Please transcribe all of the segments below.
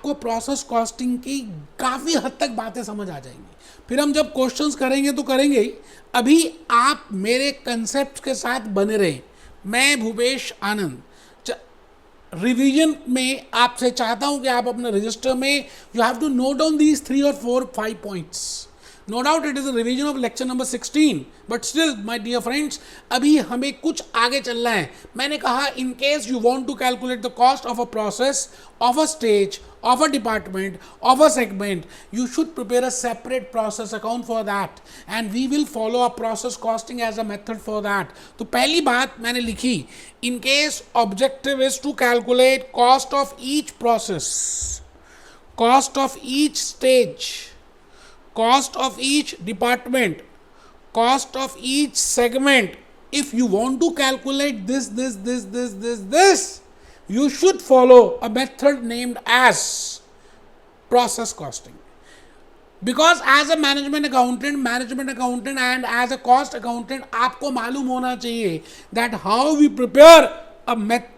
आपको process costing की काफ़ी हद तक बातें समझ आ जाएंगी। फिर हम जब क्वेश्चंस करेंगे तो करेंगे ही, अभी आप मेरे कंसेप्ट के साथ बने रहें। मैं भूपेश आनंद रिवीजन में आपसे चाहता हूं कि आप अपने रजिस्टर में you have to note down these 3 और 4 5 points. No doubt it is a revision of lecture number 16, but still my dear friends, अभी हमें कुछ आगे चलना है। मैंने कहा in case you want to calculate the cost of a process, of a stage, of a department, of a segment, you should prepare a separate process account for that, and we will follow a process costing as a method for that. तो पहली बात मैंने लिखी, in case objective is to calculate cost of each process, cost of each stage, cost of each department, cost of each segment. If you want to calculate this, you should follow a method named as process costing. Because as a management accountant and as a cost accountant, आपको मालूम होना चाहिए that how we prepare a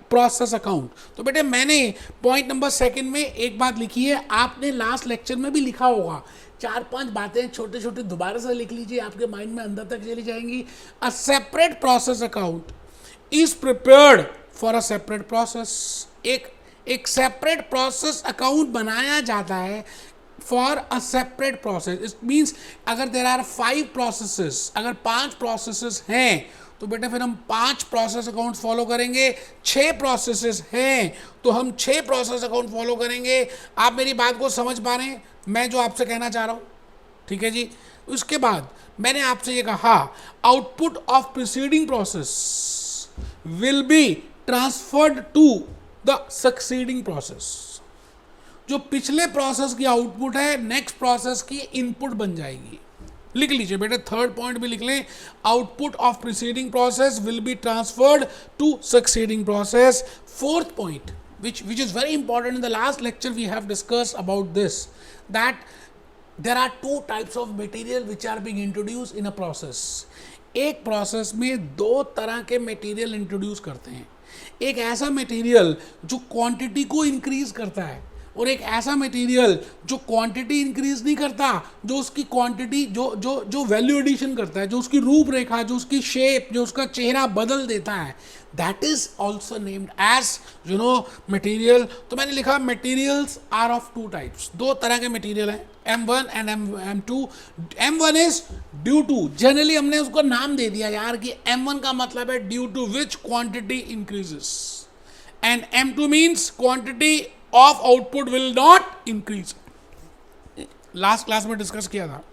process account. तो बेटे मैंने point number 2 में एक बात लिखी है, आपने लास्ट लेक्चर में भी लिखा होगा। 4-5 बातें छोटे छोटे दोबारा से लिख लीजिए, आपके माइंड में अंदर तक चली जाएंगी। A separate process account is prepared for a separate process. एक सेपरेट प्रोसेस अकाउंट बनाया जाता है for a separate process. It means अगर देयर आर 5 प्रोसेसेस, अगर 5 प्रोसेसेस हैं तो बेटा फिर हम 5 प्रोसेस अकाउंट फॉलो करेंगे। 6 प्रोसेसेस हैं तो हम 6 प्रोसेस अकाउंट फॉलो करेंगे। आप मेरी बात को समझ पा रहे हैं मैं जो आपसे कहना चाह रहा हूँ? ठीक है जी। उसके बाद मैंने आपसे ये कहा, output of preceding process will be transferred to the succeeding process. जो पिछले प्रोसेस की आउटपुट है नेक्स्ट प्रोसेस की इनपुट बन जाएगी। लिख लीजिए बेटे, 3rd पॉइंट भी लिख लें, output of preceding process will be transferred to succeeding process. 4th point which is very important, in the last lecture we have discussed about this, that there are 2 types of material which are being introduced in a process. एक process में 2 तरह के material introduce करते हैं। एक ऐसा material जो quantity को इंक्रीज करता है और एक ऐसा मटेरियल जो क्वांटिटी इंक्रीज नहीं करता, जो उसकी क्वांटिटी जो वैल्यू एडिशन करता है, जो उसकी रूपरेखा, जो उसकी शेप, जो उसका चेहरा बदल देता है, that is also named as material. तो मैंने लिखा मटेरियल्स आर ऑफ 2 टाइप्स। 2 तरह के मटेरियल हैं, M1 and M2। M1 is due to, generally हमने उसको नाम दे दिया यार कि M1 का मतलब है due to which quantity increases, and M2 means quantity of output will not increase. Last class में डिस्कस किया था।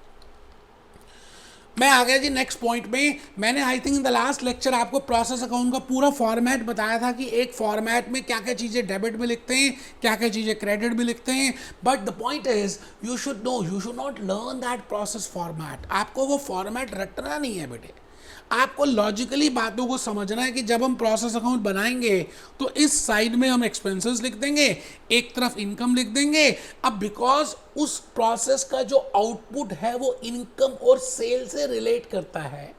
मैं आ गया जी नेक्स्ट पॉइंट में। मैंने I think in the last lecture आपको प्रोसेस अकाउंट का पूरा फॉर्मेट बताया था कि एक फॉर्मेट में क्या क्या चीज़ें डेबिट में लिखते हैं, क्या क्या चीज़ें क्रेडिट में लिखते हैं। But the point is you should no, you should not learn that process format. आपको वो फॉर्मेट रटना नहीं है बेटे, आपको लॉजिकली बातों को समझना है कि जब हम प्रोसेस अकाउंट बनाएंगे तो इस साइड में हम एक्सपेंसेस लिख देंगे, एक तरफ इनकम लिख देंगे। अब बिकॉज उस प्रोसेस का जो आउटपुट है वो इनकम और सेल से रिलेट करता है,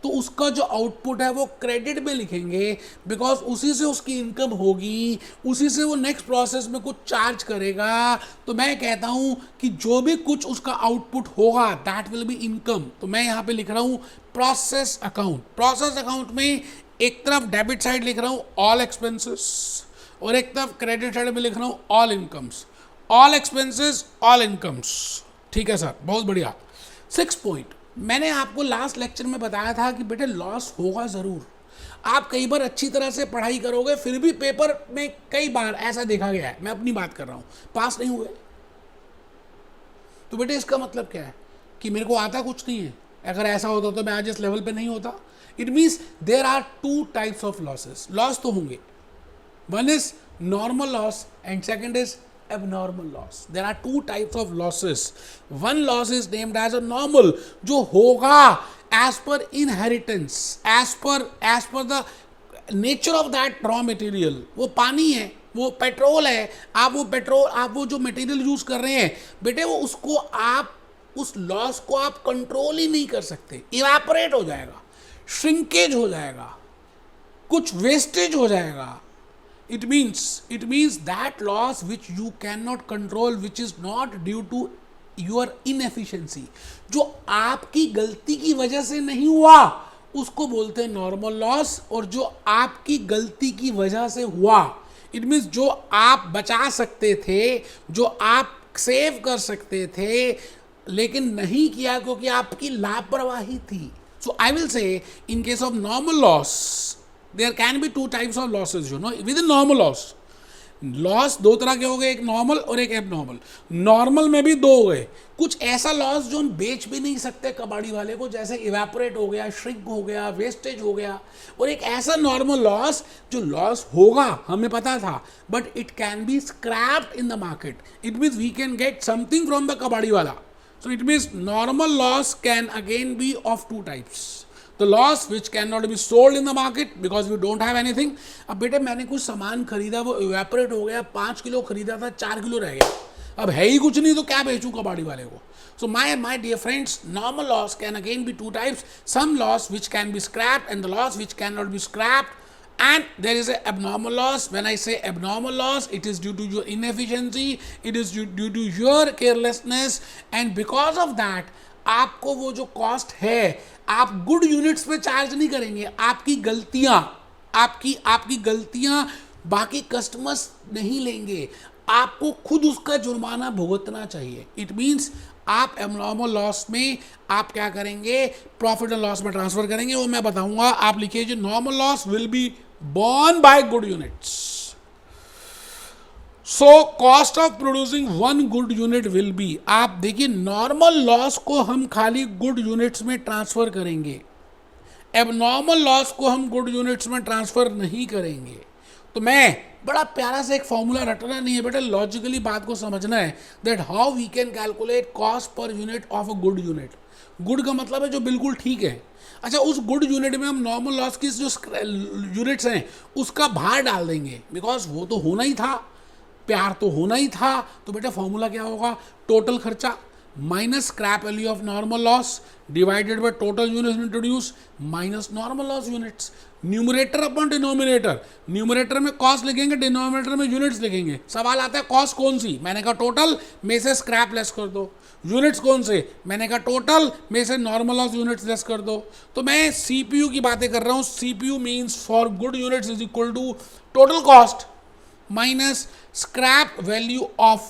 तो उसका जो आउटपुट है वो क्रेडिट में लिखेंगे, बिकॉज उसी से उसकी इनकम होगी, उसी से वो नेक्स्ट प्रोसेस में कुछ चार्ज करेगा। तो मैं कहता हूं कि जो भी कुछ उसका आउटपुट होगा दैट विल बी इनकम। तो मैं यहाँ पे लिख रहा हूँ प्रोसेस अकाउंट। प्रोसेस अकाउंट में एक तरफ डेबिट साइड लिख रहा हूँ ऑल एक्सपेंसेस और एक तरफ क्रेडिट साइड में लिख रहा हूँ all incomes, all expenses all incomes. ठीक है सर, बहुत बढ़िया। 6 पॉइंट मैंने आपको लास्ट लेक्चर में बताया था कि बेटे लॉस होगा ज़रूर। आप कई बार अच्छी तरह से पढ़ाई करोगे फिर भी पेपर में कई बार ऐसा देखा गया है, मैं अपनी बात कर रहा हूँ, पास नहीं हुए। तो बेटे इसका मतलब क्या है कि मेरे को आता कुछ नहीं है। अगर ऐसा होता तो मैं आज इस लेवल पे नहीं होता। It means there are 2 types of losses. Loss तो होंगे, one is normal loss and second is abnormal loss. There are 2 types of losses. One loss is named as a normal, जो होगा as per inheritance, as per the nature of that raw material. वो पानी है, वो petrol है, आप वो जो मटेरियल यूज कर रहे हैं बेटे, वो उसको आप उस लॉस को आप कंट्रोल ही नहीं कर सकते। इवेपोरेट हो जाएगा, श्रिंकेज हो जाएगा, कुछ वेस्टेज हो जाएगा, It means that loss which you cannot control, which is not due to your inefficiency, जो आपकी गलती की वजह से नहीं हुआ उसको बोलते हैं नॉर्मल लॉस, और जो आपकी गलती की वजह से हुआ, इट मीन्स जो आप बचा सकते थे, जो आप सेव कर सकते थे, लेकिन नहीं किया क्योंकि आपकी लापरवाही थी. सो I will say in case of normal loss there can be two types of losses, you know, within normal loss. Loss दो तरह के हो गए, एक नॉर्मल और एक एबनॉर्मल. नॉर्मल में भी दो हो गए. कुछ ऐसा लॉस जो हम बेच भी नहीं सकते कबाड़ी वाले को, जैसे इवेपोरेट हो गया, श्रिंक हो गया, वेस्टेज हो गया. और एक ऐसा नॉर्मल लॉस जो लॉस होगा हमें पता था, but it can be scrapped in the market. It means we can get something from the kabadi wala. So it means normal loss can again be of two types. The loss which cannot be sold in the market because we don't have anything. अब बेटे मैंने कुछ सामान खरीदा, वो evaporate हो गया, 5 kilo खरीदा था, 4 किलो रह गया, अब है ही कुछ नहीं तो क्या बेचूं कबाड़ी वाले को. So my dear friends, normal loss can again be two types. Some loss which can be scrapped and the loss which cannot be scrapped. And there is a abnormal loss. When I say abnormal loss, it is due to your inefficiency, it is due to your carelessness, and because of that आपको वो जो cost है आप good units पे charge नहीं करेंगे. आपकी गलतियां बाकी कस्टमर्स नहीं लेंगे, आपको खुद उसका जुर्माना भुगतना चाहिए. इट मीन्स आप एबनॉर्मल लॉस में आप क्या करेंगे, प्रॉफिट एंड लॉस में ट्रांसफर करेंगे, वो मैं बताऊंगा. आप लिखिए जो normal loss will be borne by good units. So cost of producing one good unit will be, आप देखिए नॉर्मल लॉस को हम खाली गुड यूनिट्स में ट्रांसफर करेंगे, एबनॉर्मल लॉस को हम गुड यूनिट्स में ट्रांसफर नहीं करेंगे. तो मैं बड़ा प्यारा सा एक फॉर्मूला रटना नहीं है बेटा, लॉजिकली बात को समझना है, that how we can calculate cost per unit of a good unit. Good का मतलब है जो बिल्कुल ठीक है. अच्छा, उस गुड यूनिट में हम नॉर्मल लॉस की जो यूनिट्स हैं उसका भार डाल देंगे, बिकॉज वो तो होना ही था, प्यार तो होना ही था. तो बेटा फॉर्मूला क्या होगा, टोटल खर्चा minus scrap value of normal loss divided by total units introduce minus normal loss units. Numerator upon denominator, numerator में कॉस्ट लिखेंगे, डिनोमिनेटर में यूनिट्स लिखेंगे. सवाल आता है कॉस्ट कौन सी, मैंने कहा टोटल में से स्क्रैप लेस कर दो. यूनिट्स कौन से, मैंने कहा टोटल में से नॉर्मल लॉस यूनिट्स लेस कर दो. तो मैं सीपीयू की बातें कर रहा हूँ. CPU means for good units is equal to total cost minus scrap value of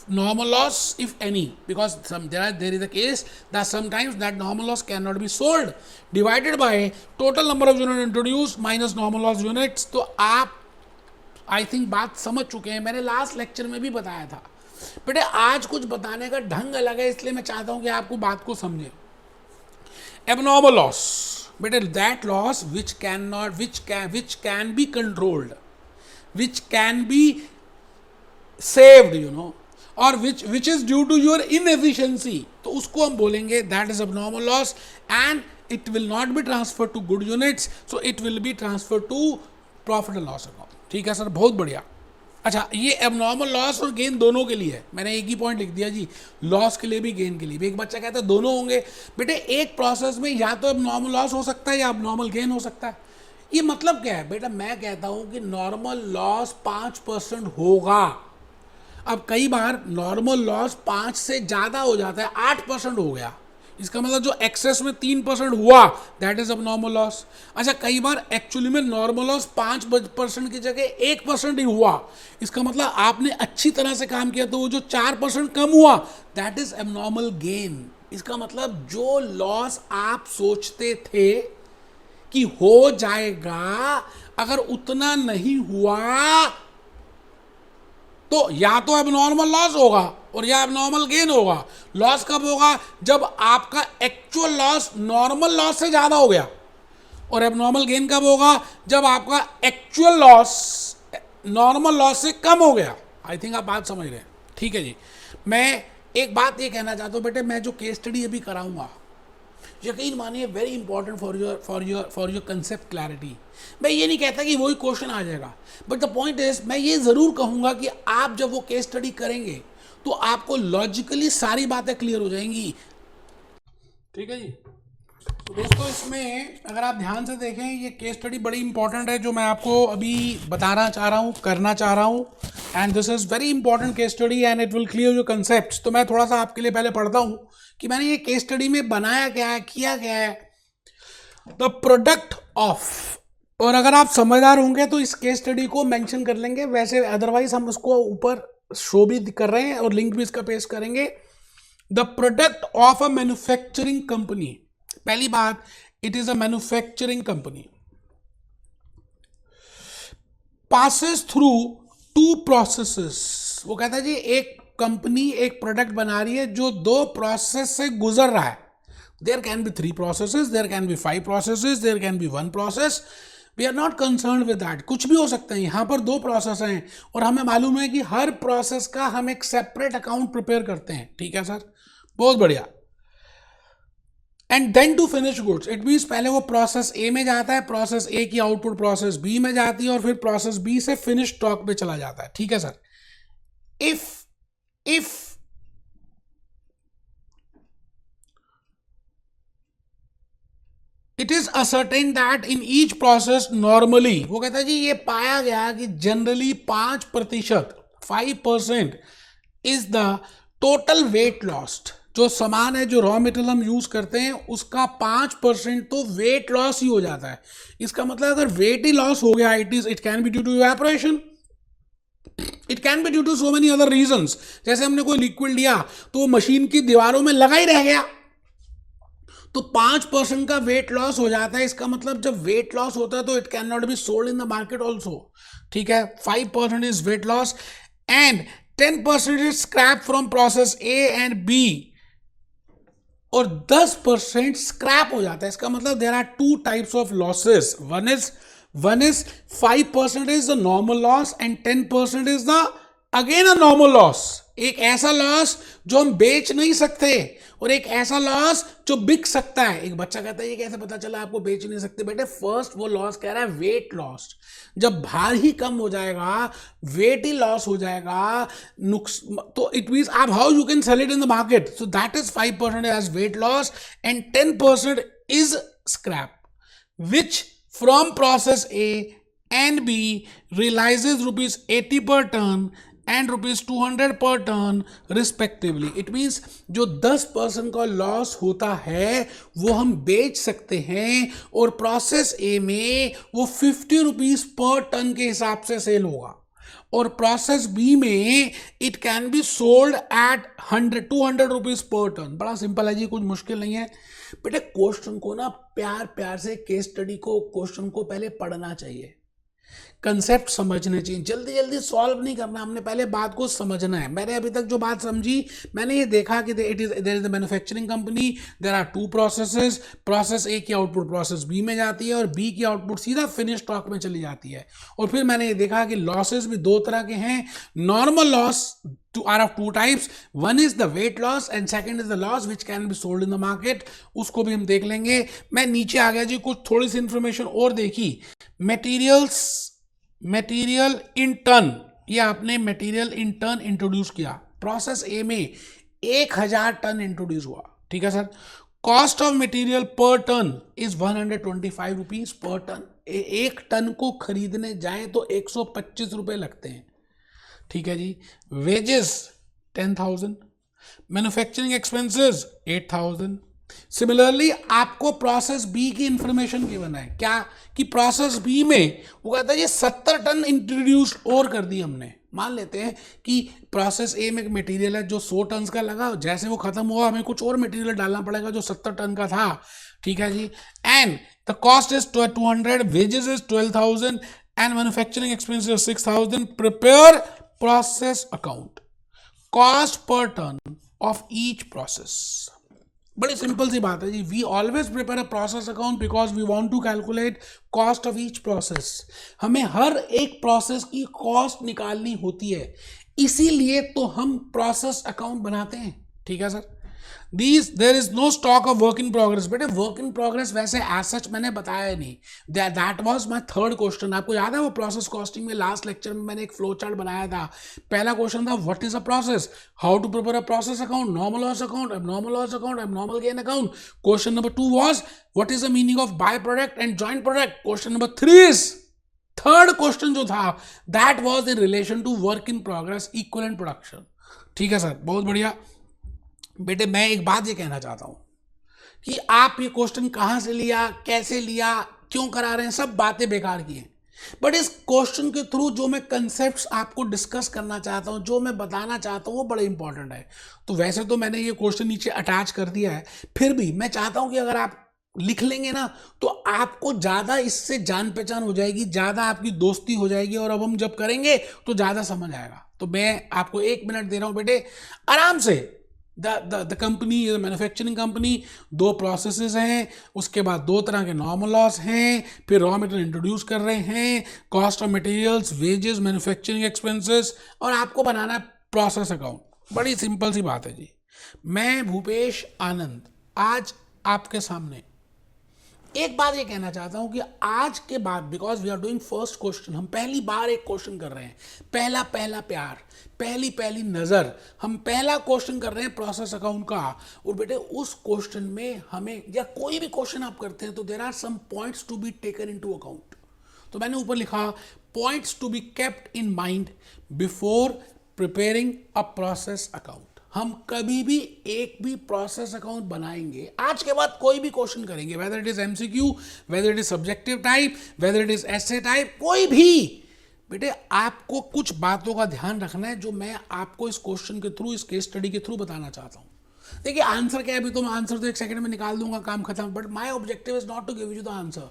normal loss if any, because there is a case that sometimes that normal loss cannot be sold, divided by total number of units introduced minus normal loss units. तो आप I think बात समझ चुके हैं, मैंने last lecture में भी बताया था. बेटे आज कुछ बताने का ढंग अलग है, इसलिए मैं चाहता हूं कि आपको बात को समझें. एबनॉर्मल लॉस, बेटे that loss which can be controlled, which can be saved, you know, or which is due to your inefficiency, तो उसको हम बोलेंगे that is abnormal loss, and it will not be transferred to good units, so it will be transferred to profit and loss account. ठीक है sir, बहुत बढ़िया. अच्छा, ये एबनॉर्मल लॉस और गेन दोनों के लिए है, मैंने एक ही पॉइंट लिख दिया जी, लॉस के लिए भी गेन के लिए भी. एक बच्चा कहता है दोनों होंगे. बेटे एक प्रोसेस में या तो एबनॉर्मल लॉस हो सकता है या एबनॉर्मल गेन हो सकता है. ये मतलब क्या है बेटा, मैं कहता हूं कि नॉर्मल लॉस 5% होगा. अब कई बार नॉर्मल लॉस 5 से ज़्यादा हो जाता है, 8% हो गया, इसका मतलब जो एक्सेस में 3% हुआ दैट इज अबनॉर्मल लॉस. अच्छा, कई बार एक्चुअली में नॉर्मल लॉस 5% की जगह 1% ही हुआ, इसका मतलब आपने अच्छी तरह से काम किया, तो वो जो 4% कम हुआ दैट इज एबनॉर्मल गेन. इसका मतलब जो लॉस आप सोचते थे कि हो जाएगा, अगर उतना नहीं हुआ तो या तो एबनॉर्मल लॉस होगा और या एबनॉर्मल गेन होगा. लॉस कब होगा, जब आपका एक्चुअल लॉस नॉर्मल लॉस से ज्यादा हो गया, और एबनॉर्मल गेन कब होगा, जब आपका एक्चुअल लॉस नॉर्मल लॉस से कम हो गया. आई थिंक आप बात समझ रहे हैं. ठीक है जी, मैं एक बात ये कहना चाहता हूं बेटे, मैं जो केस स्टडी अभी कराऊंगा, यकीन मानिए very important for your concept clarity. मैं ये नहीं कहता कि वही क्वेश्चन आ जाएगा, बट द पॉइंट इज मैं ये जरूर कहूंगा कि आप जब वो केस स्टडी करेंगे तो आपको लॉजिकली सारी बातें क्लियर हो जाएंगी. ठीक है जी. तो दोस्तों इसमें अगर आप ध्यान से देखें, ये केस स्टडी बड़ी इंपॉर्टेंट है जो मैं आपको अभी बताना चाह रहा हूँ, करना चाह रहा हूँ। And this is very important case study and it will clear your concept. तो मैं थोड़ा सा आपके लिए पहले पढ़ता हूँ कि मैंने ये केस स्टडी में बनाया क्या है, किया क्या है। द प्रोडक्ट ऑफ, और अगर आप समझदार होंगे तो इस केस स्टडी को मेंशन कर लेंगे, वैसे अदरवाइज हम उसको ऊपर शो भी कर रहे हैं और लिंक भी इसका पेस्ट करेंगे। The product of a manufacturing company, पहली बात, it is a manufacturing company, passes through two processes. वो कहता है जी एक कंपनी एक प्रोडक्ट बना रही है जो दो प्रोसेस से गुजर रहा है। There can be 3 processes, there can be 5 processes, there can be 1 process। We are not concern with that, कुछ भी हो सकता है। यहाँ पर 2 प्रोसेस हैं और हमें मालूम है कि हर प्रोसेस का हम एक सेपरेट अकाउंट प्रिपेयर करते हैं। ठीक है सर, बहुत बढ़िया। And then to finish goods, it means पहले वो प्रोसेस ए में जाता है, प्रोसेस ए की आउटपुट प्रोसेस बी में जाती है और फिर प्रोसेस बी से फिनिश स्टॉक पे चला जाता है। ठीक है sir. If it is ascertain that in each process normally, वो कहता है जी ये पाया गया कि generally 5%, 5% is the total weight lost. जो सामान है, जो रॉ मटेरियल हम यूज करते हैं, उसका 5% तो वेट लॉस ही हो जाता है। इसका मतलब अगर वेट ही लॉस हो गया, it can be due to evaporation, it can be due to so many other reasons. जैसे हमने कोई लिक्विड लिया तो वो मशीन की दीवारों में लगा ही रह गया, तो 5% का वेट लॉस हो जाता है। इसका मतलब जब वेट लॉस होता है तो it can not be sold in the market also. ठीक है, 5% is weight loss and 10% is scrap from process A and B, और 10% स्क्रैप हो जाता है। इसका मतलब there are 2 types of losses. One is 5% is the normal loss and 10% is the again a normal loss. एक ऐसा लॉस जो हम बेच नहीं सकते और एक ऐसा लॉस जो बिक सकता है। एक बच्चा कहता है ये कैसे पता चला आपको बेच नहीं सकते? बेटे फर्स्ट वो लॉस कह रहा है वेट लॉस। जब भार ही कम हो जाएगा, वेट ही लॉस हो जाएगा, तो इट मीन्स आप how you can sell it in the market. So that is 5% as weight loss and 10% is scrap, which from process A and B realizes rupees 80 per ton and rupees 200 per ton respectively. It means जो 10% का loss होता है वो हम बेच सकते हैं और प्रोसेस ए में वो 50 रुपीज पर टन के हिसाब से सेल होगा, और प्रोसेस बी में it can be sold at 200 rupees per ton. बड़ा सिंपल है जी, कुछ मुश्किल नहीं है। बेटे क्वेश्चन को ना प्यार प्यार से, केस स्टडी को, क्वेश्चन को पहले पढ़ना चाहिए, कंसेप्ट समझने चाहिए, जल्दी जल्दी सॉल्व नहीं करना, हमने पहले बात को समझना है। मैंने अभी तक जो बात समझी, मैंने ये देखा कि there is the manufacturing company, there are 2 processes, process A की आउटपुट प्रोसेस बी में जाती है और बी की आउटपुट सीधा फिनिश स्टॉक में चली जाती है। और फिर मैंने ये देखा कि लॉसेस भी 2 तरह के हैं। Normal loss are of 2 types, one is the weight loss and second is the loss which can be sold in the market। उसको भी हम देख लेंगे। मैं नीचे आ गया जी, कुछ थोड़ी सी इंफॉर्मेशन और देखी। मटेरियल इन टन, ये आपने मटेरियल इन टन इंट्रोड्यूस किया। प्रोसेस ए में 1000 टन इंट्रोड्यूस हुआ। ठीक है sir. Cost of material per ton is 125 rupees per ton. 1 ton को खरीदने जाए तो 125 रुपए लगते हैं। ठीक है जी। Wages 10,000, manufacturing expenses 8,000। सिमिलरली आपको प्रोसेस बी की इंफॉर्मेशन गिवन है, क्या कि प्रोसेस बी में वो कहता है ये 70 टन इंट्रोड्यूस और कर दी हमने। मान लेते हैं कि प्रोसेस ए में मटेरियल है जो 100 टन का लगा, जैसे वो खत्म हुआ हमें कुछ और मटेरियल डालना पड़ेगा जो 70 टन का था। ठीक है जी। And the cost is 200, wages is 12,000 and manufacturing expenses 6,000। Prepare process account, cost per ton of each process. बड़ी सिंपल सी बात है जी। We always prepare a process account because we want to calculate cost of each process. हमें हर एक process की cost निकालनी होती है, इसीलिए तो हम प्रोसेस अकाउंट बनाते हैं। ठीक है sir. There is no stock of work in progress. बेटे वर्क इन प्रोग्रेस वैसे एज सच मैंने बताया नहीं, that was my third question. आपको याद है वो प्रोसेस कॉस्टिंग में लास्ट लेक्चर में मैंने एक फ्लो चार्ट बनाया था। पहला क्वेश्चन था what is a process, how to prepare a process account, normal loss account, abnormal loss account, abnormal gain account. Question number 2 was what is the meaning of by product and joint product. Question number 3 is third question जो था that was in relation to work in progress equivalent production. ठीक है sir, बहुत बढ़िया। बेटे मैं एक बात ये कहना चाहता हूं कि आप ये क्वेश्चन कहां से लिया, कैसे लिया, क्यों करा रहे हैं, सब बातें बेकार की हैं। बट इस क्वेश्चन के थ्रू जो मैं कंसेप्ट्स आपको डिस्कस करना चाहता हूं, जो मैं बताना चाहता हूं, वो बड़े इंपॉर्टेंट है। तो वैसे तो मैंने ये क्वेश्चन नीचे अटैच कर दिया है, फिर भी मैं चाहता हूं कि अगर आप लिख लेंगे ना तो आपको ज़्यादा इससे जान पहचान हो जाएगी, ज़्यादा आपकी दोस्ती हो जाएगी, और अब हम जब करेंगे तो ज़्यादा समझ आएगा। तो मैं आपको 1 मिनट दे रहा हूं बेटे, आराम से। The company manufacturing company, 2 processes हैं, उसके बाद 2 तरह के नॉर्मल लॉस हैं, फिर रॉ मटेरियल इंट्रोड्यूस कर रहे हैं, cost of materials, wages, manufacturing expenses, और आपको बनाना है प्रोसेस अकाउंट। बड़ी सिंपल सी बात है जी। मैं भूपेश आनंद आज आपके सामने एक बात ये कहना चाहता हूं कि आज के बाद, because we are doing first question, हम पहली बार एक क्वेश्चन कर रहे हैं, पहला प्यार, पहली नजर, हम पहला क्वेश्चन कर रहे हैं प्रोसेस अकाउंट का। और बेटे उस क्वेश्चन में हमें, या कोई भी क्वेश्चन आप करते हैं, तो there are some points to be taken into account. तो मैंने ऊपर लिखा points to be kept in mind before preparing a process account. हम कभी भी एक भी प्रोसेस अकाउंट बनाएंगे, आज के बाद कोई भी क्वेश्चन करेंगे, whether it is MCQ, whether it is subjective type, whether it is essay type, कोई भी, बेटे आपको कुछ बातों का ध्यान रखना है जो मैं आपको इस क्वेश्चन के थ्रू, इस केस स्टडी के थ्रू बताना चाहता हूं। देखिए आंसर क्या है, अभी तो मैं आंसर तो 1 सेकंड में निकाल दूंगा, काम खत्म। But my objective is not to give you the answer.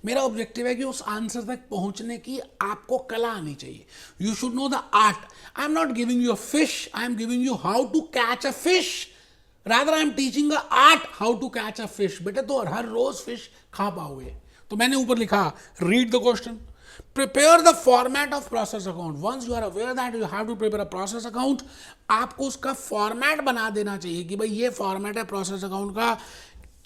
मेरा ऑब्जेक्टिव है कि उस आंसर तक पहुंचने की आपको कला आनी चाहिए। You should know the art. I am not giving you a fish, I am giving you how to catch a fish, rather I am teaching a art how to catch a fish. बेटे तो हर रोज fish खा पाओगे। तो मैंने ऊपर लिखा read the question, prepare the format of process account. Once you are aware that you have to prepare a process account, आपको उसका फॉर्मेट बना देना चाहिए कि भाई ये फॉर्मेट है प्रोसेस अकाउंट का।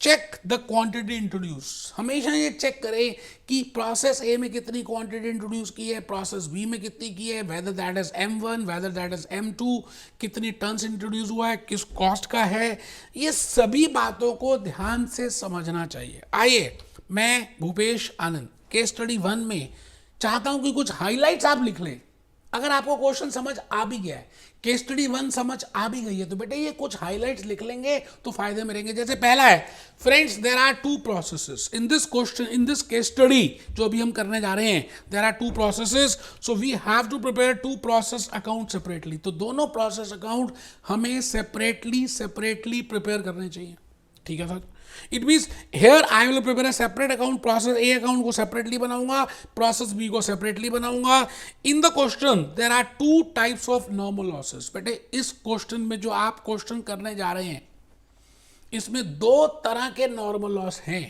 चेक द क्वांटिटी इंट्रोड्यूस, हमेशा ये चेक करें कि प्रोसेस ए में कितनी क्वांटिटी इंट्रोड्यूस की है, प्रोसेस बी में कितनी की है, whether that is M1, whether that is M2, कितनी टन्स इंट्रोड्यूस हुआ है, किस कॉस्ट का है। ये सभी बातों को ध्यान से समझना चाहिए। आइए, मैं भूपेश आनंद केस स्टडी 1 में चाहता हूं कि कुछ हाइलाइट्स आप लिख लें। अगर आपको क्वेश्चन समझ आ भी गया है, केस स्टडी 1 समझ आ भी गई है, तो बेटे ये कुछ हाइलाइट्स लिख लेंगे तो फायदे में रहेंगे। जैसे पहला है, friends there are 2 processes in this question, in this case study जो अभी हम करने जा रहे हैं, there are 2 processes, so we have to prepare 2 process account separately. तो दोनों प्रोसेस अकाउंट हमें सेपरेटली प्रिपेयर करने चाहिए। ठीक है sir, it means here I will prepare a separate account, process A account को सेपरेटली बनाऊंगा, प्रोसेस बी को सेपरेटली बनाऊंगा। In the question there are 2 types of normal losses. बेटे इस क्वेश्चन में जो आप क्वेश्चन करने जा रहे हैं, इसमें 2 तरह के नॉर्मल लॉस हैं।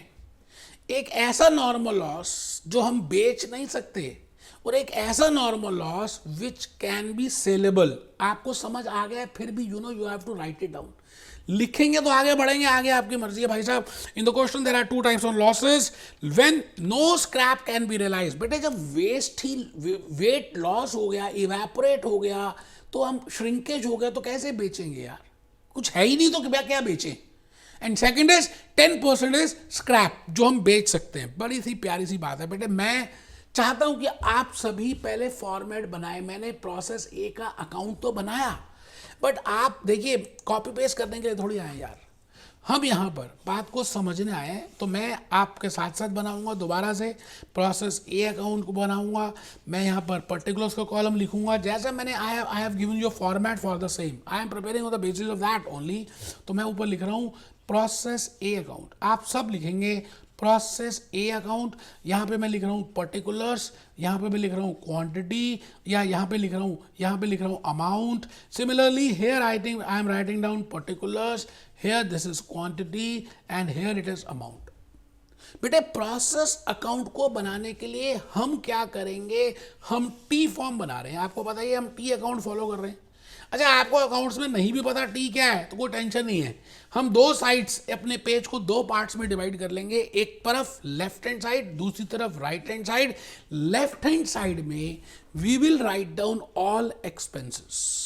एक ऐसा नॉर्मल लॉस जो हम बेच नहीं सकते, और एक ऐसा normal loss which can be saleable. आपको समझ आ गया, फिर भी you have to write it down. लिखेंगे तो आगे बढ़ेंगे, आगे आपकी मर्जी है भाई साहब। In the question there are 2 types of losses when no scrap can be realized. बेटे जब वेट लॉस हो गया, इवेपोरेट हो गया, तो हम श्रिंकेज हो गया, तो कैसे बेचेंगे यार, कुछ है ही नहीं तो क्या बेचें। एंड सेकेंड इज 10% स्क्रैप जो हम बेच सकते हैं। बड़ी सी प्यारी सी बात है बेटे। मैं चाहता हूं कि आप सभी पहले फॉर्मेट बनाए। मैंने प्रोसेस ए का अकाउंट तो बनाया, बट आप देखिए कॉपी पेस्ट करने के लिए थोड़ी आए यार, हम यहाँ पर बात को समझने आए हैं। तो मैं आपके साथ साथ बनाऊंगा दोबारा से प्रोसेस ए अकाउंट को बनाऊंगा। मैं यहाँ पर पर्टिकुलर्स का कॉलम लिखूंगा, जैसा मैंने I have given you format for the same, I am preparing on the basis of that only. तो मैं ऊपर लिख रहा हूँ प्रोसेस ए अकाउंट, आप सब लिखेंगे प्रोसेस ए अकाउंट। यहाँ पे मैं लिख रहा हूँ पर्टिकुलर्स, यहाँ पे मैं लिख रहा हूँ क्वांटिटी, या यहाँ पे लिख रहा हूँ amount. Similarly here I am writing down particulars, here this is quantity and here it is amount. बेटे प्रोसेस अकाउंट को बनाने के लिए हम क्या करेंगे, हम टी फॉर्म बना रहे हैं। आपको पता है हम टी अकाउंट फॉलो कर रहे हैं। अच्छा, आपको अकाउंट्स में नहीं भी पता टी क्या है तो कोई टेंशन नहीं है, हम दो साइड्स अपने पेज को दो पार्ट्स में डिवाइड कर लेंगे, एक तरफ लेफ्ट हैंड साइड, दूसरी तरफ right hand side. Left hand side में we will write down all expenses.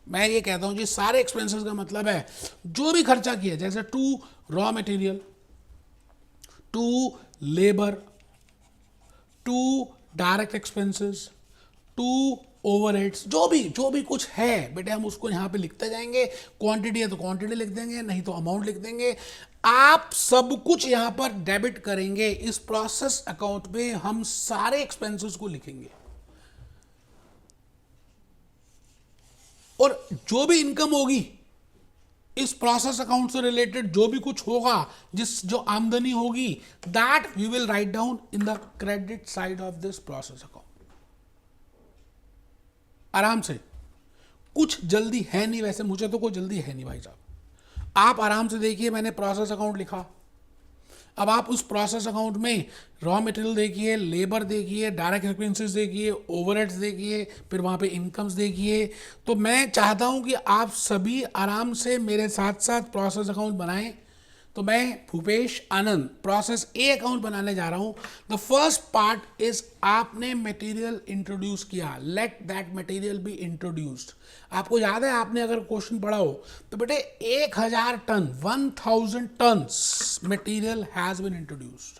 मैं ये कहता हूं जी सारे एक्सपेंसेस का मतलब है जो भी खर्चा किया, जैसे to raw material, to labour, to direct expenses, to overheads, जो भी कुछ है बेटे हम उसको यहाँ पे लिखते जाएंगे। क्वांटिटी है तो क्वांटिटी लिख देंगे, नहीं तो अमाउंट लिख देंगे। आप सब कुछ यहाँ पर डेबिट करेंगे। इस प्रोसेस अकाउंट में हम सारे एक्सपेंसेस को लिखेंगे और जो भी इनकम होगी इस प्रोसेस अकाउंट से रिलेटेड, जो भी कुछ होगा, जो आमदनी होगी, that we will write down in the credit side of this process account. आराम से, कुछ जल्दी है नहीं, वैसे मुझे तो कोई जल्दी है नहीं भाई साहब। आप आराम से देखिए, मैंने प्रोसेस अकाउंट लिखा। अब आप उस प्रोसेस अकाउंट में रॉ मटेरियल देखिए, लेबर देखिए, डायरेक्ट एक्सपेंसेस देखिए, ओवरहेड्स देखिए, फिर वहाँ पे इनकम्स देखिए। तो मैं चाहता हूँ कि आप सभी आराम से मेरे साथ साथ प्रोसेस अकाउंट बनाएं। तो मैं भूपेश आनंद प्रोसेस ए अकाउंट बनाने जा रहा हूं। द फर्स्ट पार्ट इज आपने मटेरियल इंट्रोड्यूस किया, let that material be introduced. आपको याद है, आपने अगर क्वेश्चन पढ़ा हो तो बेटे 1000 ton 1000 tons material has been introduced.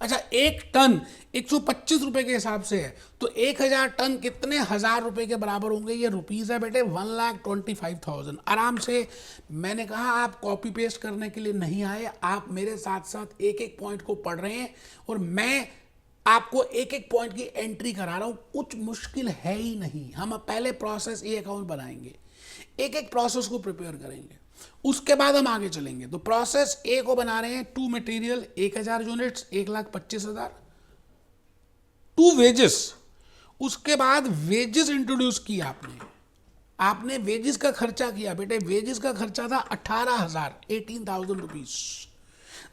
अच्छा, एक टन 125 रुपए के हिसाब से है तो 1000 टन कितने हजार रुपए के बराबर होंगे? ये रुपीज है बेटे 1,25,000। आराम से, मैंने कहा आप कॉपी पेस्ट करने के लिए नहीं आए, आप मेरे साथ साथ एक एक पॉइंट को पढ़ रहे हैं और मैं आपको एक एक पॉइंट की एंट्री करा रहा हूं। कुछ मुश्किल है ही नहीं। हम पहले प्रोसेस ए अकाउंट बनाएंगे, एक एक प्रोसेस को प्रिपेयर करेंगे, उसके बाद हम आगे चलेंगे। तो प्रोसेस ए को बना रहे हैं, to material 1000 units 1,25,000, to wages. उसके बाद वेजेस इंट्रोड्यूस किया आपने वेजेस का खर्चा किया बेटे। वेजेस का खर्चा था 18,000 18,000 rupees.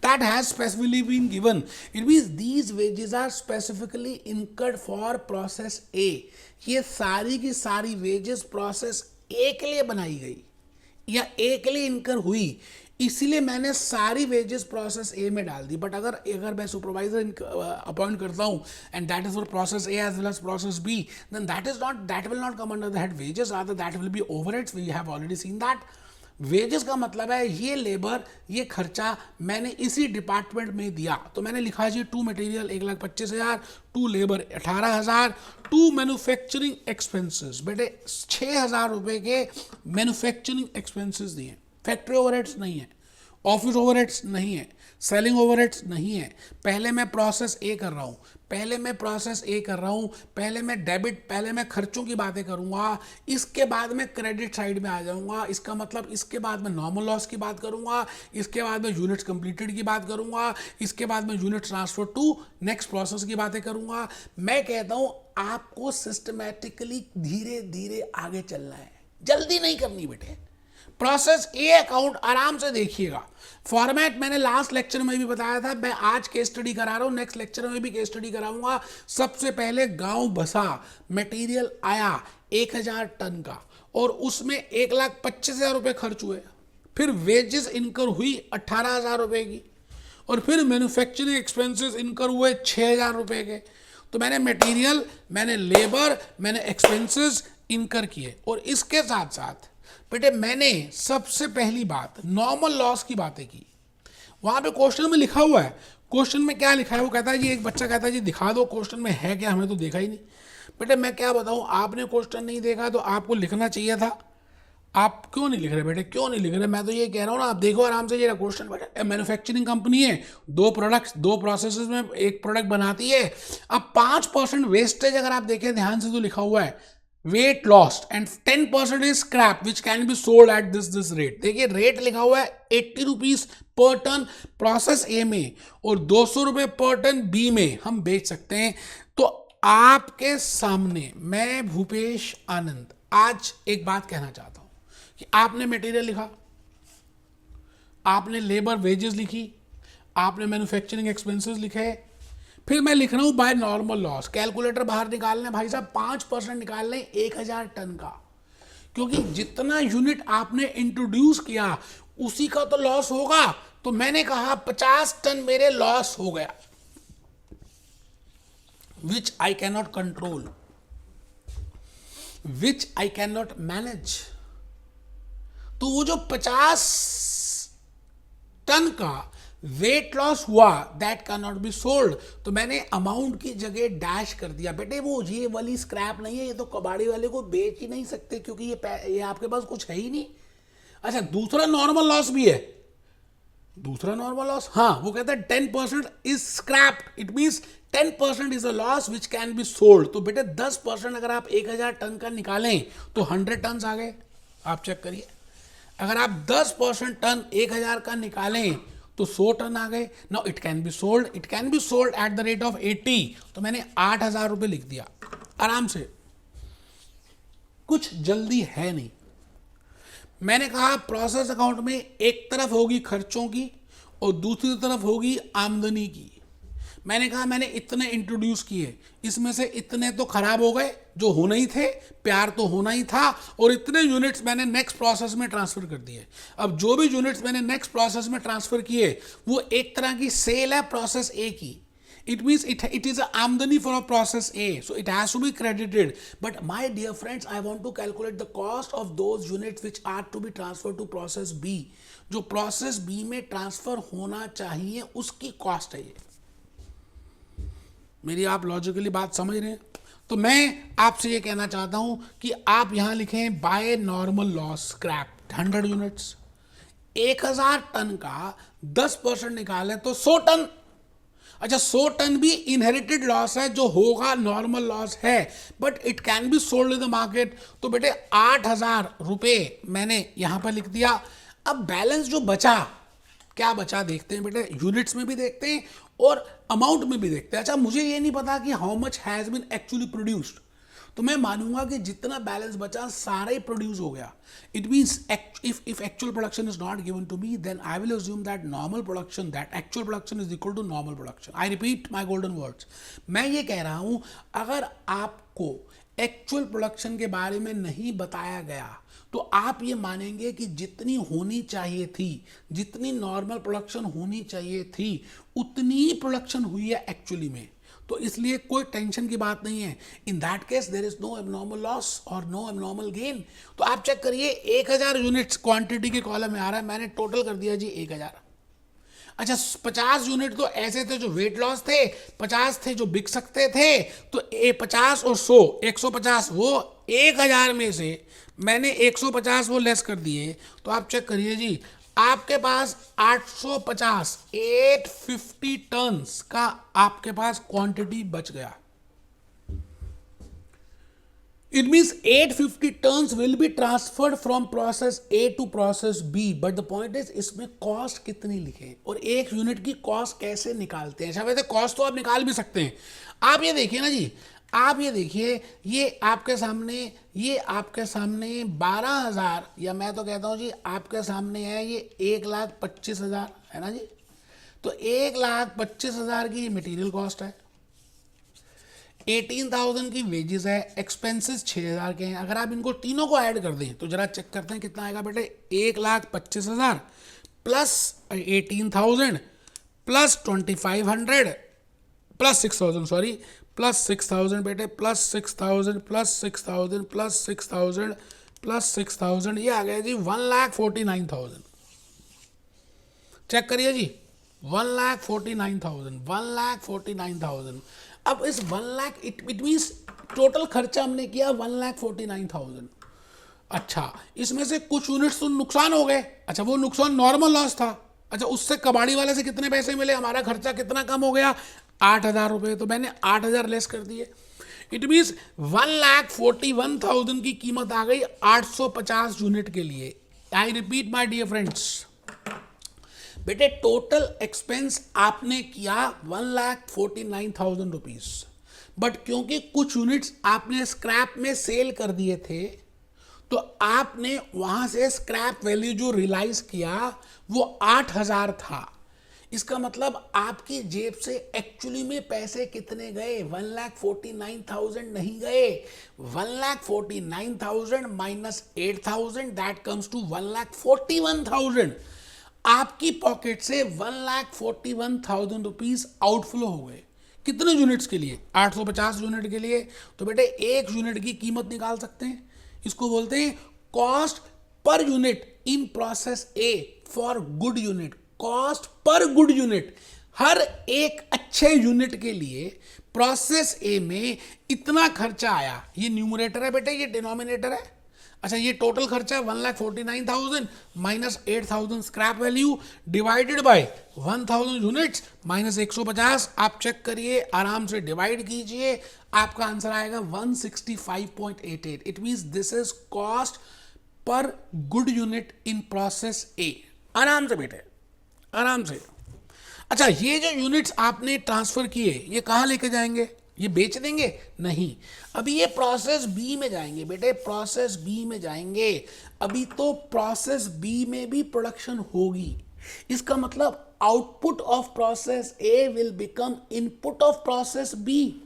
That has specifically been given. It means these wages are specifically incurred for process A. ये सारी की सारी वेजेस प्रोसेस ए के लिए बनाई गई या ए के लिए इनकर हुई, इसीलिए मैंने सारी वेजेस प्रोसेस ए में डाल दी। बट अगर मैं सुपरवाइजर अपॉइंट करता हूं and that is for process A as well as process B, then that will not come under the head wages, rather that will be overheads. We have already seen that. Wages का मतलब है ये labour, ये खर्चा मैंने इसी department में दिया। तो मैंने लिखा जी to material 1,25,000, to labour 18,000, to manufacturing expenses बेटे 6,000 रुपए के मैन्युफैक्चरिंग एक्सपेंसेस दिए। फैक्ट्री ओवरहेड्स नहीं है, ऑफिस ओवरहेड्स नहीं है, सेलिंग ओवरहेड्स नहीं है। पहले मैं प्रोसेस ए कर रहा हूँ, पहले मैं खर्चों की बातें करूंगा, इसके बाद मैं क्रेडिट साइड में आ जाऊंगा। इसका मतलब इसके बाद मैं नॉर्मल लॉस की बात करूंगा, इसके बाद मैं यूनिट्स कंप्लीटेड की बात करूंगा, इसके बाद मैं unit transfer to next process की बातें करूंगा। मैं कहता हूं आपको सिस्टमैटिकली धीरे धीरे आगे चलना है, जल्दी नहीं करनी बेटे। प्रोसेस ए अकाउंट आराम से देखिएगा। फॉर्मेट मैंने लास्ट लेक्चर में भी बताया था, मैं आज केस स्टडी करा रहा हूं, नेक्स्ट लेक्चर में भी केस स्टडी कराऊंगा। सबसे पहले गांव बसा मटेरियल आया 1000 टन का और उसमें 1,25,000 रुपए खर्च हुए। फिर वेजेस इनकर हुई 18,000 रुपए की और फिर मैन्युफैक्चरिंग एक्सपेंसेस इनकर हुए 6,000 रुपए के। तो मैंने मटेरियल, मैंने लेबर, मैंने एक्सपेंसेस इनकर किए और इसके साथ साथ बेटे मैंने सबसे पहली बात नॉर्मल लॉस की बातें की। वहां पे क्वेश्चन में लिखा हुआ है, क्वेश्चन में क्या लिखा है वो कहता है जी, एक बच्चा कहता है जी दिखा दो क्वेश्चन में है क्या, हमने तो देखा ही नहीं। बेटे मैं क्या बताऊं, आपने क्वेश्चन नहीं देखा तो आपको लिखना चाहिए था। आप क्यों नहीं लिख रहे बेटे, क्यों नहीं लिख रहे? मैं तो ये कह रहा हूँ ना, आप देखो आराम से। ये क्वेश्चन बेटे, मैन्युफैक्चरिंग कंपनी है, दो प्रोडक्ट्स, दो प्रोसेसेस में एक प्रोडक्ट बनाती है। अब 5% वेस्टेज अगर आप देखें ध्यान से तो लिखा हुआ है weight lost and 10% is scrap which can be sold at this rate। देखिए रेट लिखा हुआ है 80 rupees per ton process A में और 200 रुपए पर टन बी में हम बेच सकते हैं। तो आपके सामने मैं भूपेश आनंद आज एक बात कहना चाहता हूं कि आपने मटेरियल लिखा, आपने लेबर वेजेस लिखी, आपने मैन्युफैक्चरिंग एक्सपेंसेस लिखे, फिर मैं लिख रहा हूं बाय नॉर्मल लॉस। कैलकुलेटर बाहर निकालने भाई साहब, 5% निकाल लें 1000 टन का। क्योंकि जितना यूनिट आपने इंट्रोड्यूस किया उसी का तो लॉस होगा। तो मैंने कहा 50 टन मेरे लॉस हो गया, which I cannot control, which I cannot manage. तो वो जो 50 टन का वेट लॉस हुआ, that can not be sold. तो मैंने अमाउंट की जगह डैश कर दिया, बेटे वो ये वाली स्क्रैप नहीं है, ये तो कबाड़ी वाले को बेच ही नहीं सकते क्योंकि ये आपके पास कुछ है ही नहीं। अच्छा, दूसरा नॉर्मल लॉस भी है, दूसरा नॉर्मल लॉस, हाँ, वो कहता है 10% is scrap, it means 10% is a loss which can be sold. तो बेटे 10% अगर आप 1000 टन का निकालें तो 100 टन आ गए। आप चेक करिए, अगर आप 10% टन 1000 का निकालें तो 100 टन आ गए। Now it can be sold, it can be sold at the rate of 80। तो मैंने 8000 रुपये लिख दिया आराम से, कुछ जल्दी है नहीं। मैंने कहा प्रोसेस अकाउंट में एक तरफ होगी खर्चों की और दूसरी तरफ होगी आमदनी की। मैंने कहा मैंने इतने इंट्रोड्यूस किए, इसमें से इतने तो खराब हो गए जो होना ही थे, प्यार तो होना ही था, और इतने यूनिट्स मैंने नेक्स्ट प्रोसेस में ट्रांसफर कर दिए। अब जो भी यूनिट्स मैंने नेक्स्ट प्रोसेस में ट्रांसफर किए वो एक तरह की सेल है प्रोसेस ए की। It means it is a आमदनी for a process A, so it has to be credited. But my dear friends, I want to calculate the cost of those units which are to be transferred to process B. जो process B में transfer होना चाहिए उसकी cost है ये। मेरी आप logically बात समझ रहे हैं? तो मैं आपसे ये कहना चाहता हूं कि आप यहां लिखें by normal loss scrap 100 units, 1000 ton का 10% निकालें तो 100 टन। अच्छा, 100 टन भी इनहेरिटेड लॉस है, जो होगा नॉर्मल लॉस है, but it can be sold in the market. तो बेटे 8000 रुपये मैंने यहां पर लिख दिया। अब बैलेंस जो बचा, क्या बचा देखते हैं बेटे, यूनिट्स में भी देखते हैं और अमाउंट में भी देखते हैं। अच्छा, मुझे ये नहीं पता कि how much has been actually produced, तो मैं मानूंगा कि जितना बैलेंस बचा सारा ही प्रोड्यूस हो गया। It means if actual production is not given to me, then I will assume that normal production, that actual production is equal to normal production. I repeat my golden words. मैं ये कह रहा हूं, अगर आपको actual production के बारे में नहीं बताया गया तो आप ये मानेंगे कि जितनी होनी चाहिए थी, जितनी नॉर्मल प्रोडक्शन होनी चाहिए थी, उतनी ही प्रोडक्शन हुई है एक्चुअली में। तो इसलिए कोई टेंशन की बात नहीं है। In that case there is no abnormal loss और नो एबनॉर्मल गेन। तो आप चेक करिए, 1000 यूनिट्स क्वांटिटी के कॉलम में आ रहा है, मैंने टोटल कर दिया जी 1000। अच्छा, 50 यूनिट तो ऐसे थे जो वेट लॉस थे, 50 थे जो बिक सकते थे, तो 50 और 100, 150, वो 1000 में से मैंने 150 वो लेस कर दिए। तो आप चेक करिए जी, आपके पास 850 850 टन्स का आपके पास क्वांटिटी बच गया। It means 850 tons will be transferred from process A to process B. But the point is, इसमें कॉस्ट कितनी लिखे और एक यूनिट की कॉस्ट कैसे निकालते हैं। अच्छा वैसे कॉस्ट तो आप निकाल भी सकते हैं। आप ये देखिए ना जी, आप ये देखिए, ये आपके सामने 12,000, या मैं तो कहता हूँ जी आपके सामने है ये 1,25,000 है ना जी। तो 1,25,000 की मटेरियल कॉस्ट है, 18,000 की वेजेस है, एक्सपेंसेस 6,000 के हैं। अगर आप इनको तीनों को ऐड कर दें तो जरा चेक करते हैं कितना आएगा बेटे, 1,25,000 plus 18,000 plus 2,500 plus 6,000, sorry plus 6,000 बेटे, प्लस 6,000 प्लस 6,000 प्लस 6,000 प्लस 6,000, ये आ गया जी 1,49,000। चेक करिए जी, 1,49,000 1,49,000। अब इस 1 लाख इट मीन्स टोटल खर्चा हमने किया 1,49,000। अच्छा, इसमें से कुछ यूनिट्स तो नुकसान हो गए। अच्छा, वो नुकसान नॉर्मल लॉस था। अच्छा, उससे कबाड़ी वाले से कितने पैसे मिले, हमारा खर्चा कितना कम हो गया, 8,000 रुपये। तो मैंने 8,000 लेस कर दिए। इट मीन्स 1,41,000 की कीमत आ गई 850 यूनिट के लिए। I repeat my dear friends, बेटे टोटल एक्सपेंस आपने किया 1,49,000 रुपीज, बट क्योंकि कुछ यूनिट्स आपने स्क्रैप में सेल कर दिए थे तो आपने वहां से स्क्रैप वैल्यू जो रियलाइज किया वो 8,000 था। इसका मतलब आपकी जेब से एक्चुअली में पैसे कितने गए? 1,49,000 नहीं गए। 1,49,000 माइनस 8,000 दैट कम्स टू 1,41,000। आपकी पॉकेट से 1,41,000 रुपीज आउटफ्लो हो गए। कितने यूनिट्स के लिए? 850 यूनिट के लिए। तो बेटे एक यूनिट की कीमत निकाल सकते हैं, इसको बोलते हैं cost per unit in process A for good unit. Cost per good unit, हर एक अच्छे यूनिट के लिए प्रोसेस ए में इतना खर्चा आया। ये न्यूमरेटर है बेटे, ये डिनोमिनेटर है। अच्छा, ये टोटल खर्चा 1,49,000 minus 8,000 scrap value divided by 1,000 units minus 150। आप चेक करिए, आराम से डिवाइड कीजिए, आपका आंसर आएगा 165.88। It means this is cost per good unit in process ए। आराम से बेटे, आराम से। अच्छा, ये जो यूनिट्स आपने ट्रांसफर किए ये कहाँ लेके जाएंगे? ये बेच देंगे? नहीं, अभी ये प्रोसेस बी में जाएंगे बेटे, प्रोसेस बी में जाएंगे। अभी तो प्रोसेस बी में भी प्रोडक्शन होगी। इसका मतलब output of process A will become input of process B.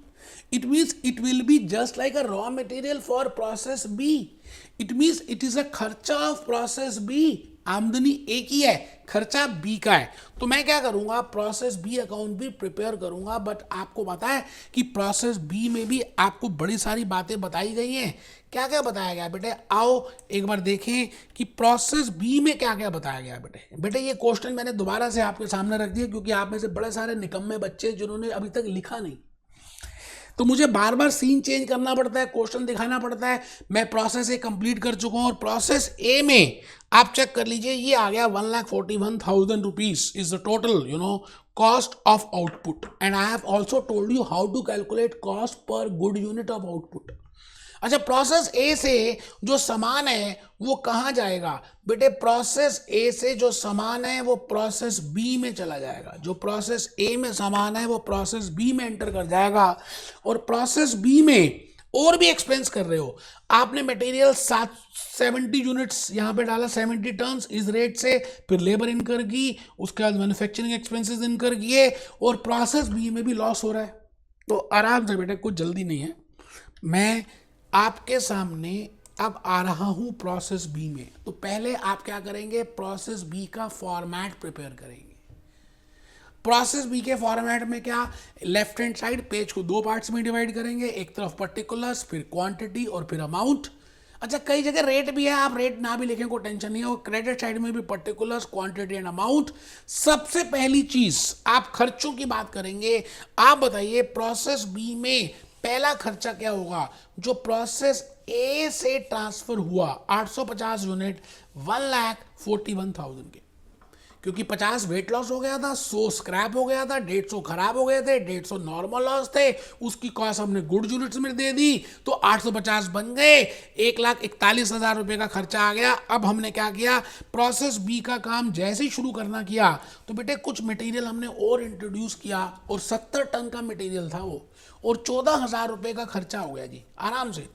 It means it will be just like a raw material for process B. It means it is a खर्चा of process B. आमदनी ए की है, खर्चा B का है। तो मैं क्या करूंगा, प्रोसेस बी अकाउंट भी प्रिपेयर करूंगा। बट आपको पता है कि प्रोसेस बी में भी आपको बड़ी सारी बातें बताई गई हैं। क्या क्या बताया गया बेटे? आओ एक बार देखें कि प्रोसेस बी में क्या क्या बताया गया बेटे। बेटे ये क्वेश्चन मैंने दोबारा से आपके सामने रख दिया क्योंकि आप में से बड़े सारे निकम्मे बच्चे जिन्होंने अभी तक लिखा नहीं, तो मुझे बार बार सीन चेंज करना पड़ता है, क्वेश्चन दिखाना पड़ता है। मैं प्रोसेस ए कंप्लीट कर चुका हूं और प्रोसेस ए में आप चेक कर लीजिए, ये आ गया 1,41,000 rupees is the total cost of output. And I have also told you how to calculate cost per good unit of output. अच्छा, प्रोसेस ए से जो सामान है वो कहाँ जाएगा बेटे? प्रोसेस ए से जो सामान है वो प्रोसेस बी में चला जाएगा। जो प्रोसेस ए में सामान है वो प्रोसेस बी में एंटर कर जाएगा। और प्रोसेस बी में और भी एक्सपेंस कर रहे हो, आपने मटेरियल 70 यूनिट्स यहाँ पे डाला, 70 टन इस रेट से, फिर लेबर इनकर की, उसके बाद मैन्युफैक्चरिंग एक्सपेंसेस इनकर किए, और प्रोसेस बी में भी लॉस हो रहा है। तो आराम से बेटे, कुछ जल्दी नहीं है, मैं आपके सामने अब आ रहा हूं प्रोसेस बी में। तो पहले आप क्या करेंगे, प्रोसेस बी का फॉर्मेट प्रिपेयर करेंगे। प्रोसेस बी के फॉर्मेट में क्या, लेफ्ट हैंड साइड पेज को दो पार्ट्स में डिवाइड करेंगे, एक तरफ पर्टिकुलर्स, फिर क्वांटिटी और फिर अमाउंट। अच्छा, कई जगह रेट भी है, आप रेट ना भी लिखें कोई टेंशन नहीं है। और क्रेडिट साइड में भी पर्टिकुलर्स, क्वांटिटी एंड अमाउंट। सबसे पहली चीज आप खर्चों की बात करेंगे। आप बताइए प्रोसेस बी में पहला खर्चा क्या होगा? जो प्रोसेस ए से ट्रांसफर हुआ 850 यूनिट 1,41,000 के, क्योंकि 50 वेट लॉस हो गया था, 100 स्क्रैप हो गया था, 150 खराब हो गए थे, 150 नॉर्मल लॉस थे, उसकी कॉस्ट हमने गुड यूनिट्स में दे दी, तो 850 बन गए। 1,41,000 रुपए का खर्चा आ गया। अब हमने क्या किया, प्रोसेस बी का काम जैसे ही शुरू करना किया तो बेटे कुछ मटेरियल हमने और इंट्रोड्यूस किया, और 70 टन का मटेरियल था वो, और 14,000 रुपए का खर्चा हो गया जी, आराम से।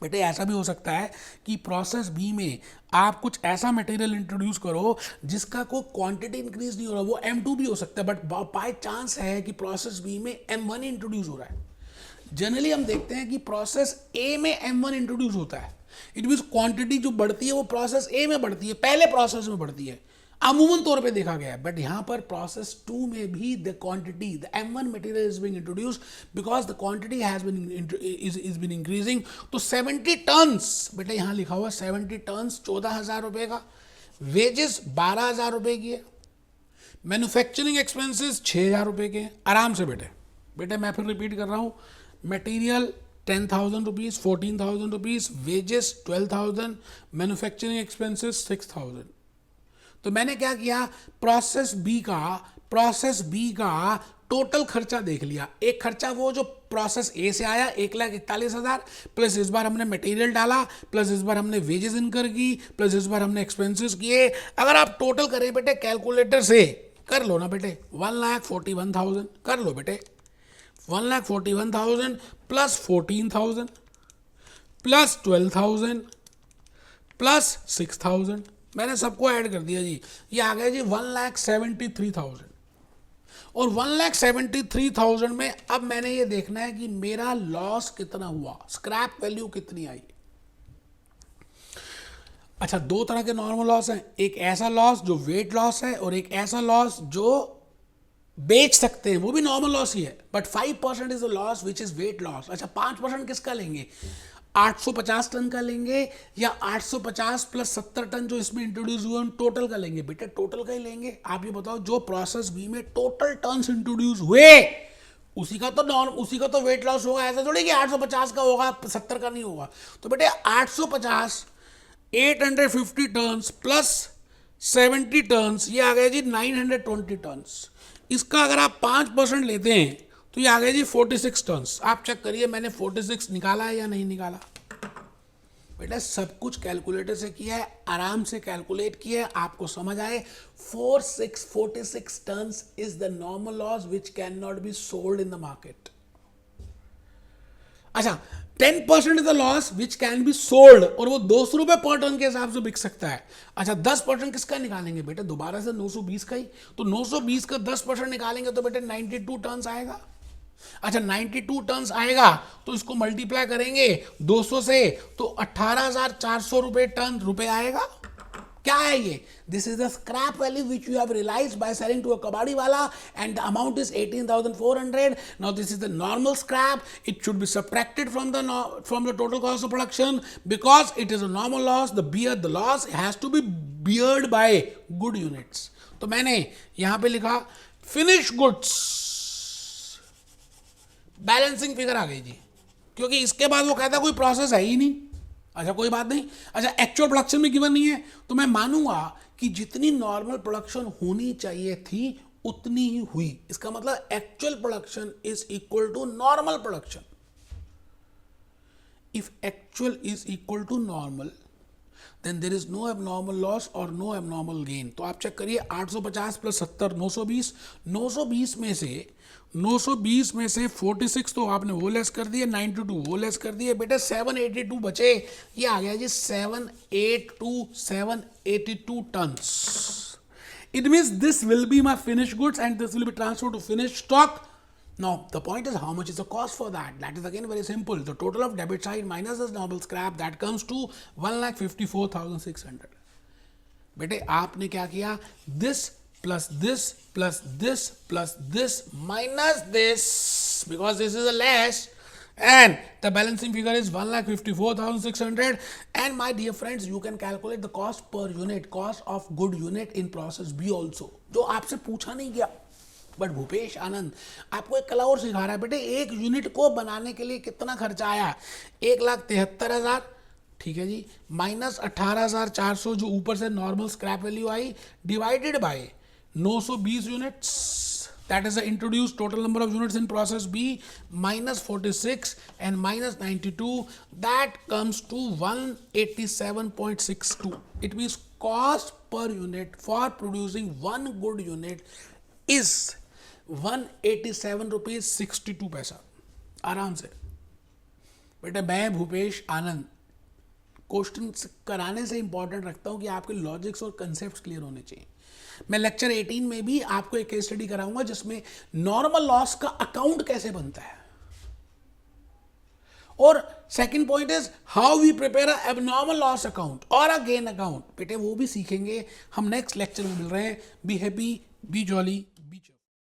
बेटे ऐसा भी हो सकता है कि प्रोसेस बी में आप कुछ ऐसा मटेरियल इंट्रोड्यूस करो जिसका कोई क्वांटिटी इंक्रीज नहीं हो रहा, वो M2 भी हो सकता है, बट बाय चांस है कि प्रोसेस बी में M1 इंट्रोड्यूस हो रहा है। जनरली हम देखते हैं कि प्रोसेस ए में M1 इंट्रोड्यूस होता है। इट मीन्स क्वांटिटी जो बढ़ती है वो प्रोसेस ए में बढ़ती है, पहले प्रोसेस में बढ़ती है, अमूमन तौर पे देखा गया है। बट यहाँ पर प्रोसेस 2 में भी the quantity, the M1 material is being introduced because the quantity has been increasing. तो 70 टन्स बेटे यहाँ लिखा हुआ 70 टन्स 14,000 रुपए का, वेजेस 12,000 रुपए की है, मैन्युफैक्चरिंग एक्सपेंसेस 6,000 रुपए के। आराम से बेटे मैं फिर रिपीट कर रहा हूँ, material 10,000 rupees, 14,000 rupees, wages 12,000, manufacturing expenses 6,000। तो मैंने क्या किया, प्रोसेस बी का टोटल खर्चा देख लिया। एक खर्चा वो जो प्रोसेस ए से आया 1,41,000, प्लस इस बार हमने मटेरियल डाला, प्लस इस बार हमने वेजेस इनकर की, प्लस इस बार हमने एक्सपेंसेस किए। अगर आप टोटल करें बेटे कैलकुलेटर से कर लो ना बेटे, 1,41,000 कर लो बेटे, 1,41,000 प्लस 14,000 प्लस 12,000 प्लस 6,000 मैंने सबको ऐड कर दिया जी। ये आ गया जी 1,73,000। और 1,73,000 में अब मैंने ये देखना है कि मेरा लॉस कितना हुआ, स्क्रैप वैल्यू कितनी आई। अच्छा, दो तरह के नॉर्मल लॉस हैं, एक ऐसा लॉस जो वेट लॉस है और एक ऐसा लॉस जो बेच सकते हैं, वो भी नॉर्मल लॉस ही है, but 5% is a loss which is weight loss. अच्छा, 5% किसका लेंगे, 850 टन का लेंगे या 850 प्लस 70 टन जो इसमें इंट्रोड्यूस हुए टोटल का लेंगे? बेटा टोटल का ही लेंगे। आप ये बताओ, जो प्रोसेस बी में टोटल टन्स इंट्रोड्यूस हुए उसी का तो वेट लॉस होगा। ऐसा थोड़ी कि 850 का होगा 70 का नहीं होगा। तो बेटे 850 850 टन्स प्लस 70 टन्स, ये आ गया जी 920 टन्स। इसका अगर आप 5% लेते हैं तो ये आ गया जी 46 टन्स। आप चेक करिए मैंने 46 निकाला है या नहीं निकाला। बेटा सब कुछ कैलकुलेटर से किया है, आराम से कैलकुलेट किया है, आपको समझ आए। 46 tons is the normal loss which can not be sold in the market. अच्छा, 10% is the loss which can be sold, और वो 200 रुपए पर टन के हिसाब से बिक सकता है। अच्छा, 10% किसका निकालेंगे बेटा, दोबारा से 920 का ही। तो 920 का 10% निकालेंगे तो बेटे 92 टन्स आएगा। अच्छा, 92 टन्स आएगा तो इसको मल्टीप्लाई करेंगे 200 से तो 18,400 रुपए आएगा। क्या है ये? This is the scrap value which you have realized by selling to a kabadi wala and the amount is 18,400. Now this is the normal scrap. It should be subtracted from the total cost of production because it is a normal loss. The loss has to be beared by good units. तो मैंने यहां पे लिखा finish goods, balancing figure आ गई जी, क्योंकि इसके बाद वो कहता कोई प्रोसेस है ही नहीं। अच्छा कोई बात नहीं। अच्छा, एक्चुअल प्रोडक्शन में गिवन नहीं है तो मैं मानूंगा कि जितनी नॉर्मल प्रोडक्शन होनी चाहिए थी उतनी ही हुई। इसका मतलब actual production is equal to normal production. If actual is equal to normal then there is no abnormal loss और नो एबनॉर्मल गेन. तो आप चेक करिए 850 प्लस 70 920. 920 में से 46 तो आपने वो लेस कर दिए, 92 वो लेस कर दिए, बेटे 782 बचे. ये आ गया जी 782 turns. It means this will be my finished goods and this will be transferred to finished stock. Now the point is how much is the cost for that? That is again very simple. The total of debit side minus the normal scrap, that comes to 1,54,600. बेटे आपने क्या किया, this plus this plus this plus this minus this, because this is a less, and the balancing figure is 1,54,600. And my dear friends, you can calculate the cost per unit, cost of good unit in process B also, जो आपसे पूछा नहीं गया. But Bhupesh आनंद आपको एक कला और सिखा रहा है. बेटे एक यूनिट को बनाने के लिए कितना खर्चा आया, 1,73,000, ठीक है जी, माइनस 18,400 जो ऊपर से normal scrap value I, divided by 920 units, that is the introduced total number of units in process B, minus 46 and minus 92, that comes to 187.62. It means cost per unit for producing one good unit is 187 rupees 62 पैसा. आराम से. बेटा मैं भूपेश आनंद question कराने से important रखता हूं कि आपके लॉजिक्स और कंसेप्ट क्लियर होने चाहिए. मैं लेक्चर 18 में भी आपको एक केस स्टडी कराऊंगा जिसमें नॉर्मल लॉस का अकाउंट कैसे बनता है, और second point is how we prepare a abnormal loss account और अ गेन अकाउंट. बेटे वो भी सीखेंगे हम नेक्स्ट लेक्चर में. मिल रहे हैं. Be happy, B jolly.